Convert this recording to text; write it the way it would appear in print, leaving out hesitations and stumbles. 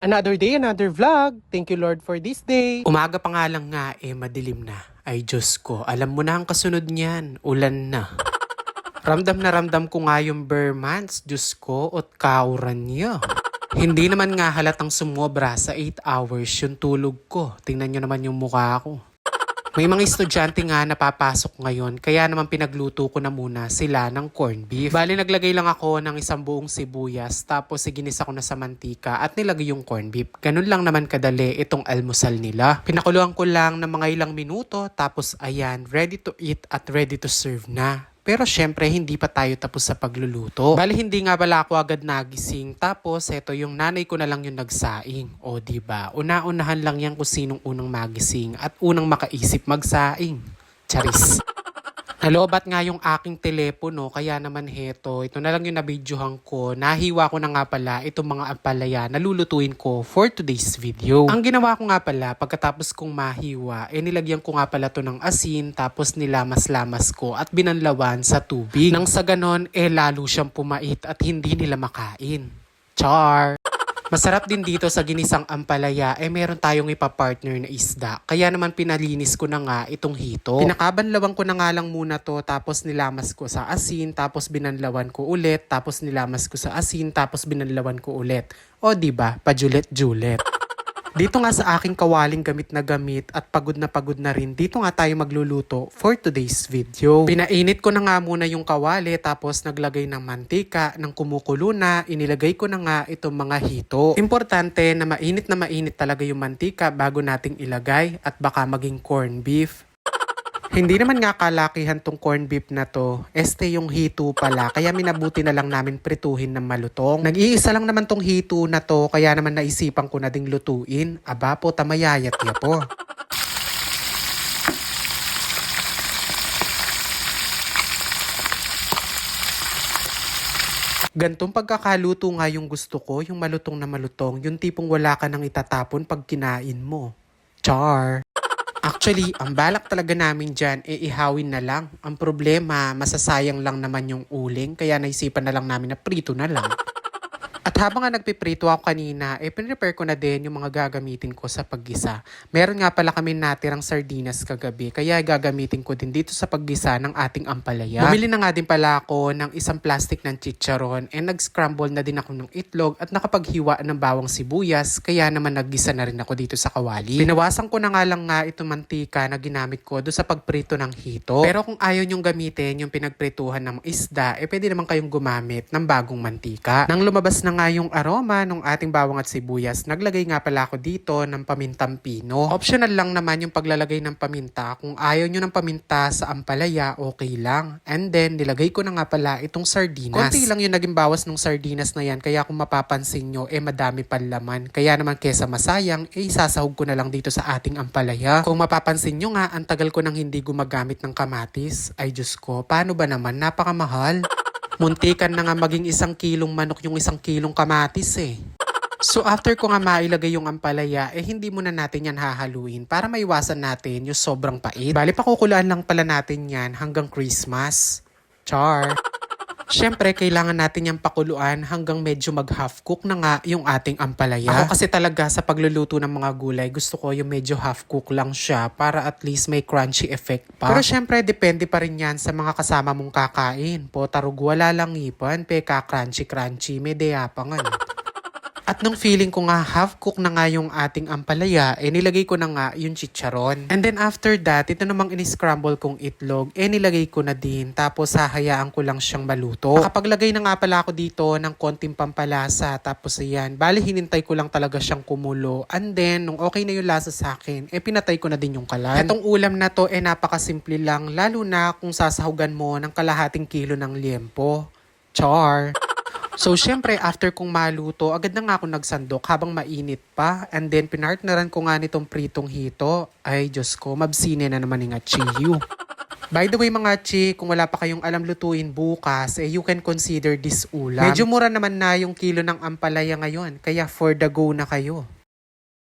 Another day, another vlog. Thank you Lord for this day. Umaga pa nga lang nga madilim na. Ay Diyos ko, alam mo na ang kasunod niyan, ulan na. Ramdam ko nga yung bare months, Diyos ko, at kauran niya. Hindi naman nga halatang sumobra sa 8 hours yung tulog ko. Tingnan nyo naman yung mukha ko. May mga estudyante nga napapasok ngayon, kaya naman pinagluto ko na muna sila ng corned beef. Bali naglagay lang ako ng isang buong sibuyas, tapos ginisa ko na sa mantika at nilagay yung corned beef. Ganun lang naman kadali itong almusal nila. Pinakuluan ko lang ng mga ilang minuto, tapos ayan, ready to eat at ready to serve na. Pero syempre, hindi pa tayo tapos sa pagluluto. Bali, hindi nga pala ako agad nagising. Tapos, eto yung nanay ko na lang yung nagsaing. O, diba? Una-unahan lang yan kung sinong unang magising at unang makaisip magsaing. Charis. Nalobat nga yung aking telepono, kaya naman heto, ito na lang yung nabidyohan ko. Nahiwa ko na nga pala itong mga ampalaya na lulutuin ko for today's video. Ang ginawa ko nga pala, pagkatapos kong mahiwa, nilagyan ko nga pala to ng asin, tapos nilamas-lamas ko at binanlawan sa tubig. Nang sa ganon, lalo siyang pumait at hindi nila makain. Char! Masarap din dito sa ginisang ampalaya, meron tayong ipapartner na isda. Kaya naman pinalinis ko na nga itong hito. Pinakabanlawan ko na nga lang muna to, tapos nilamas ko sa asin, tapos binanlawan ko ulit, tapos nilamas ko sa asin, tapos binanlawan ko ulit. O diba, pajulet-julet. Dito nga sa aking kawaling gamit at pagod na rin, dito nga tayo magluluto for today's video. Pinainit ko na nga muna yung kawali, tapos naglagay ng mantika, ng kumukulo na, inilagay ko na nga itong mga hito. Importante na mainit talaga yung mantika bago nating ilagay at baka maging corned beef. Hindi naman nga kalakihan tong corned beef na to. Yung hito pala. Kaya minabuti na lang namin prituhin ng malutong. Nag-iisa lang naman tong hito na to. Kaya naman naisipan ko na ding lutuin. Aba po, tamayayat ya po. Gantong pagkakaluto nga yung gusto ko. Yung malutong na malutong. Yung tipong wala ka nang itatapon pag kinain mo. Char! Actually, ang balak talaga namin dyan, ihawin na lang. Ang problema, masasayang lang naman yung uling, kaya naisipan na lang namin na prito na lang. At habang nga nagpiprito ako kanina, pinrepare ko na din yung mga gagamitin ko sa paggisa. Meron nga pala kami natirang sardinas kagabi, kaya gagamitin ko din dito sa paggisa ng ating ampalaya. Bumili na nga din pala ako ng isang plastic ng chicharon, nag-scramble na din ako ng itlog at nakapaghiwa ng bawang sibuyas, kaya naman naggisa na rin ako dito sa kawali. Pinawasan ko na nga lang nga itong mantika na ginamit ko doon sa pagprito ng hito. Pero kung ayaw nyong gamitin yung pinagprituhan ng isda, pwede naman kayong gumamit ng bagong mantika. Nang lumabas na nga yung aroma ng ating bawang at sibuyas, naglagay nga pala ako dito ng pamintang pino. Optional lang naman yung paglalagay ng paminta. Kung ayaw nyo ng paminta sa ampalaya, okay lang. And then, nilagay ko na nga pala itong sardinas. Konti lang yung naging bawas ng sardinas na yan, kaya kung mapapansin nyo, madami pang laman. Kaya naman kesa masayang, isasahog ko na lang dito sa ating ampalaya. Kung mapapansin nyo nga, ang tagal ko nang hindi gumagamit ng kamatis. Ay Diyos ko, paano ba naman? Napakamahal. Muntikan na nga maging 1 kilong manok yung 1 kilong kamatis eh. So after ko nga mailagay yung ampalaya, hindi muna natin yan hahaluin para maiwasan natin yung sobrang pait. Bali pakukulaan lang pala natin yan hanggang Christmas. Char! Siyempre, kailangan natin yung pakuluan hanggang medyo mag-half cook na nga yung ating ampalaya. Ako kasi talaga sa pagluluto ng mga gulay, gusto ko yung medyo half cook lang siya para at least may crunchy effect pa. Pero siyempre, depende pa rin yan sa mga kasama mong kakain. Po, tarug wala lang ipan, peka crunchy, may deya pa nga. At nung feeling ko nga half cook na nga yung ating ampalaya, nilagay ko na nga yung chicharon. And then after that, ito namang in-scramble kong itlog, nilagay ko na din. Tapos hahayaan ko lang siyang maluto. Nakapaglagay na nga pala ako dito ng konting pampalasa. Tapos ayan, bali hinintay ko lang talaga siyang kumulo. And then, nung okay na yung lasa sa akin, pinatay ko na din yung kalan. Itong ulam na to, napakasimple lang. Lalo na kung sasahugan mo ng kalahating kilo ng liempo. Char! So, syempre, after kong maluto, agad na nga ako nagsandok habang mainit pa. And then, pinartneran ko nga nitong pritong hito. Ay, Diyos ko, mabsine na naman yung chiyu. By the way, mga chi, kung wala pa kayong alam lutuin bukas, you can consider this ulam. Medyo mura naman na yung kilo ng ampalaya ngayon, kaya for the go na kayo.